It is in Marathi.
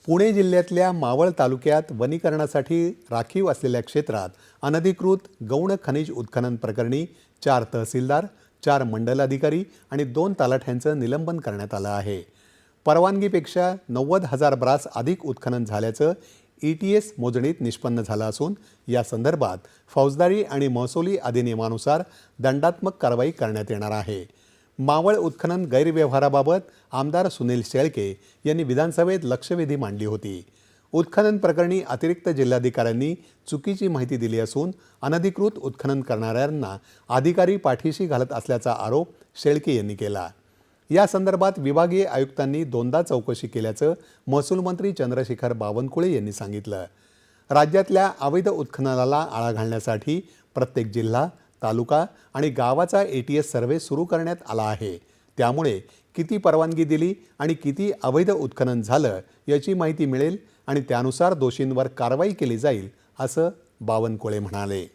पुणे जिल्ह्यातल्या मावळ तालुक्यात वनीकरणासाठी राखीव असलेल्या क्षेत्रात अनधिकृत गौण खनिज उत्खनन प्रकरणी 4 तहसीलदार, 4 मंडल अधिकारी आणि 2 तलाठ्यांचं निलंबन करण्यात आलं आहे। परवानगीपेक्षा 90,000 ब्रास अधिक उत्खनन झाल्याचं ETS मोजणीत निष्पन्न झालं असून या संदर्भात फौजदारी आणि महसुली अधिनियमानुसार दंडात्मक कारवाई करण्यात येणार आहे। मावळ उत्खनन गैरव्यवहाराबाबत आमदार सुनील शेळके यांनी विधानसभेत लक्षवेधी मांडली होती। उत्खनन प्रकरणी अतिरिक्त जिल्हाधिकाऱ्यांनी चुकीची माहिती दिली असून अनधिकृत उत्खनन करणाऱ्यांना अधिकारी पाठीशी घालत असल्याचा आरोप शेळके यांनी केला। या संदर्भात विभागीय आयुक्तांनी 2दा चौकशी केल्याचं महसूल मंत्री चंद्रशेखर बावनकुळे यांनी सांगितलं। राज्यातल्या अवैध उत्खननाला आळा घालण्यासाठी प्रत्येक जिल्हा, तालुका आणि गावाचा ATS सर्व्हे सुरू करण्यात आला आहे। त्यामुळे किती परवानगी दिली आणि किती अवैध उत्खनन झालं याची माहिती मिळेल आणि त्यानुसार दोषींवर कारवाई केली जाईल असं बावनकुळे म्हणाले।